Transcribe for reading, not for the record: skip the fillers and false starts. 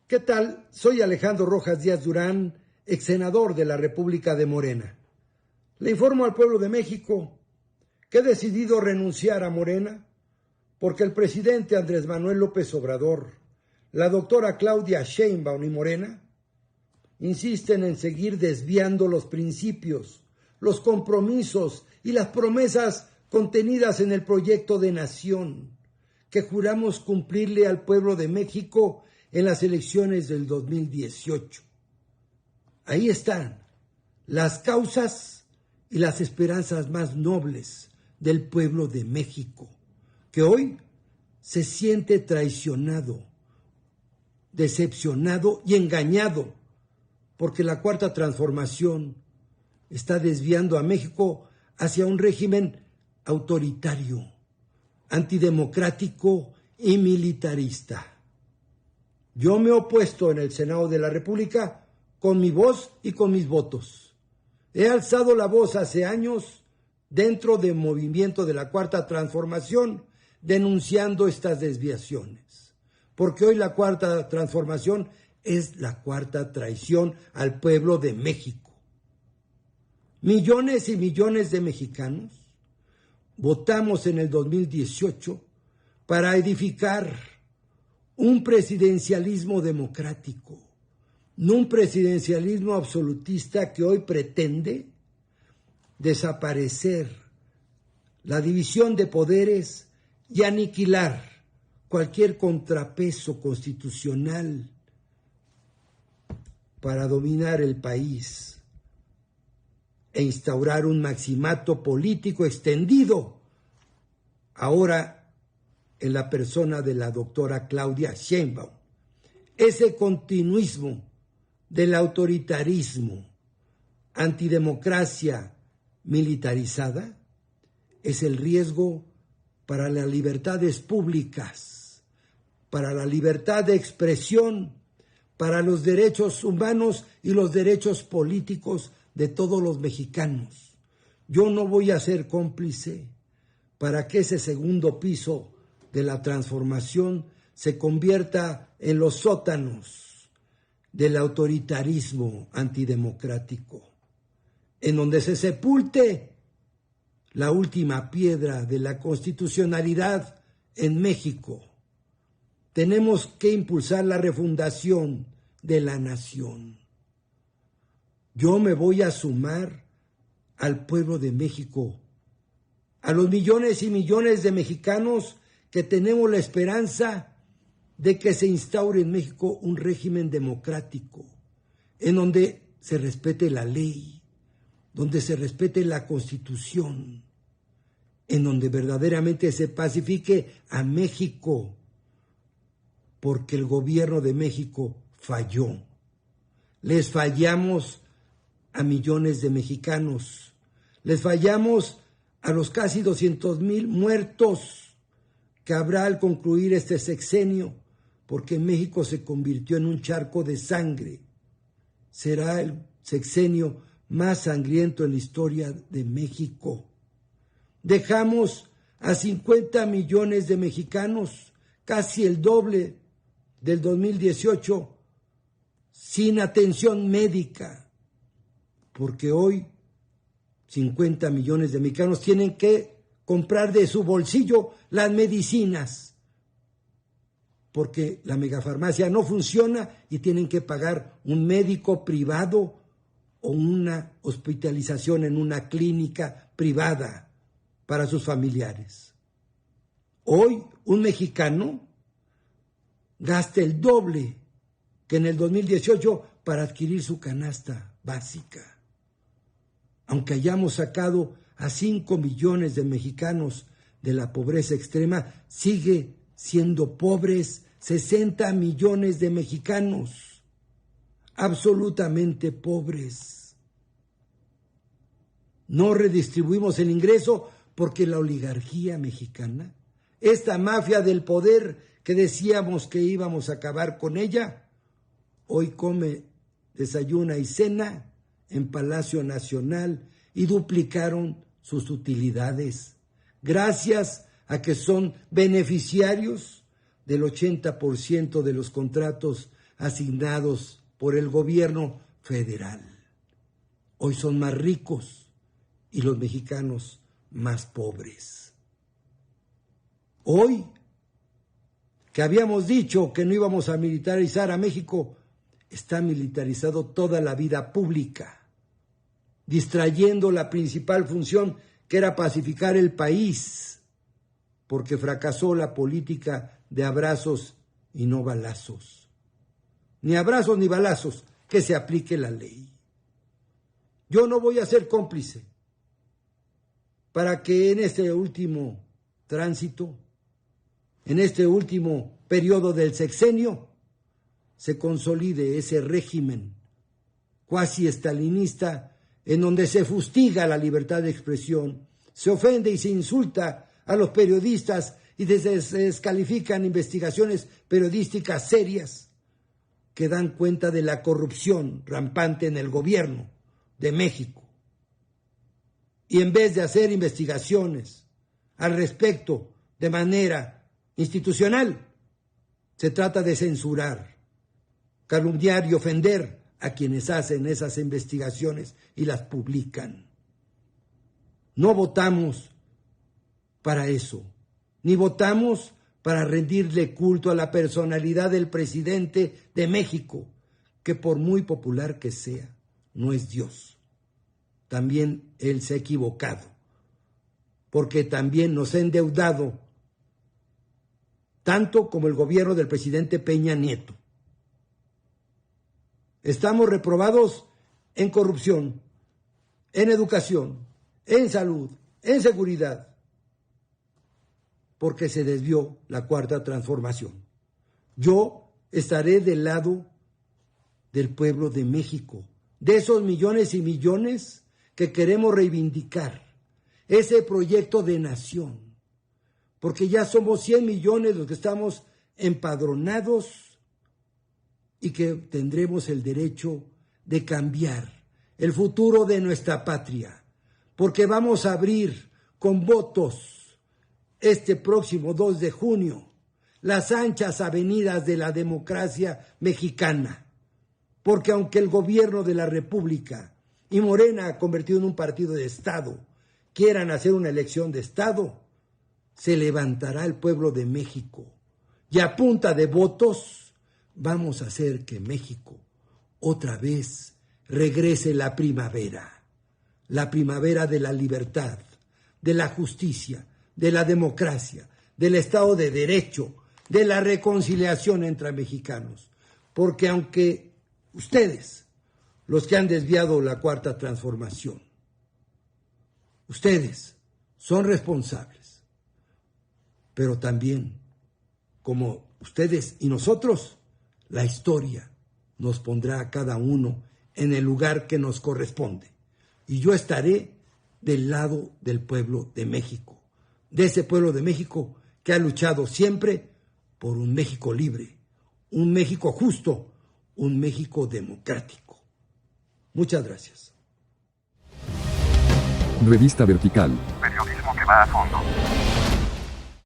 ¿Qué tal? Soy Alejandro Rojas Díaz Durán, ex senador de la República de Morena. Le informo al pueblo de México que he decidido renunciar a Morena porque el presidente Andrés Manuel López Obrador, la doctora Claudia Sheinbaum y Morena insisten en seguir desviando los principios, los compromisos y las promesas contenidas en el proyecto de nación que juramos cumplirle al pueblo de México en las elecciones del 2018. Ahí están las causas y las esperanzas más nobles del pueblo de México, que hoy se siente traicionado, decepcionado y engañado, porque la Cuarta Transformación está desviando a México hacia un régimen autoritario, antidemocrático y militarista. Yo me he opuesto en el Senado de la República con mi voz y con mis votos. He alzado la voz hace años dentro del movimiento de la Cuarta Transformación denunciando estas desviaciones, porque hoy la Cuarta Transformación es la cuarta traición al pueblo de México. Millones y millones de mexicanos votamos en el 2018 para edificar un presidencialismo democrático, no un presidencialismo absolutista que hoy pretende desaparecer la división de poderes y aniquilar cualquier contrapeso constitucional para dominar el país e instaurar un maximato político extendido ahora en la persona de la doctora Claudia Sheinbaum. Ese continuismo del autoritarismo, antidemocracia militarizada, es el riesgo para las libertades públicas, para la libertad de expresión, para los derechos humanos y los derechos políticos de todos los mexicanos. Yo no voy a ser cómplice para que ese segundo piso de la transformación se convierta en los sótanos del autoritarismo antidemocrático, en donde se sepulte la última piedra de la constitucionalidad en México. Tenemos que impulsar la refundación de la nación. Yo me voy a sumar al pueblo de México, a los millones y millones de mexicanos que tenemos la esperanza de que se instaure en México un régimen democrático, en donde se respete la ley, donde se respete la Constitución, en donde verdaderamente se pacifique a México, porque el gobierno de México falló. Les fallamos a millones de mexicanos, les fallamos a los casi 200,000 muertos que habrá al concluir este sexenio, porque México se convirtió en un charco de sangre. Será el sexenio más sangriento en la historia de México. Dejamos a 50 millones de mexicanos, casi el doble del 2018, sin atención médica, porque hoy 50 millones de mexicanos tienen que comprar de su bolsillo las medicinas, porque la megafarmacia no funciona y tienen que pagar un médico privado o una hospitalización en una clínica privada para sus familiares. Hoy un mexicano gasta el doble que en el 2018 para adquirir su canasta básica. Aunque hayamos sacado a 5 millones de mexicanos de la pobreza extrema, sigue siendo pobres 60 millones de mexicanos, absolutamente pobres. No redistribuimos el ingreso porque la oligarquía mexicana, esta mafia del poder que decíamos que íbamos a acabar con ella, hoy come, desayuna y cena en Palacio Nacional y duplicaron sus utilidades, gracias a que son beneficiarios del 80% de los contratos asignados por el gobierno federal. Hoy son más ricos y los mexicanos más pobres. Hoy, que habíamos dicho que no íbamos a militarizar a México, está militarizado toda la vida pública, distrayendo la principal función que era pacificar el país, porque fracasó la política de abrazos y no balazos. Ni abrazos ni balazos, que se aplique la ley. Yo no voy a ser cómplice para que en este último tránsito, en este último periodo del sexenio, se consolide ese régimen cuasi estalinista en donde se fustiga la libertad de expresión, se ofende y se insulta a los periodistas y se descalifican investigaciones periodísticas serias que dan cuenta de la corrupción rampante en el gobierno de México. Y en vez de hacer investigaciones al respecto de manera institucional, se trata de censurar, calumniar y ofender a quienes hacen esas investigaciones y las publican. No votamos para eso, ni votamos para rendirle culto a la personalidad del presidente de México, que por muy popular que sea, no es Dios. También él se ha equivocado, porque también nos ha endeudado, tanto como el gobierno del presidente Peña Nieto. Estamos reprobados en corrupción, en educación, en salud, en seguridad, porque se desvió la cuarta transformación. Yo estaré del lado del pueblo de México, de esos millones y millones que queremos reivindicar ese proyecto de nación, porque ya somos 100 millones los que estamos empadronados y que tendremos el derecho de cambiar el futuro de nuestra patria, porque vamos a abrir con votos este próximo 2 de junio las anchas avenidas de la democracia mexicana, porque aunque el gobierno de la República y Morena, convertido en un partido de Estado, quieran hacer una elección de Estado, se levantará el pueblo de México y a punta de votos vamos a hacer que México otra vez regrese la primavera de la libertad, de la justicia, de la democracia, del Estado de Derecho, de la reconciliación entre mexicanos. Porque aunque ustedes, los que han desviado la cuarta transformación, ustedes son responsables, pero también, como ustedes y nosotros, la historia nos pondrá a cada uno en el lugar que nos corresponde. Y yo estaré del lado del pueblo de México, de ese pueblo de México que ha luchado siempre por un México libre, un México justo, un México democrático. Muchas gracias. Revista Vertical. Periodismo que va a fondo.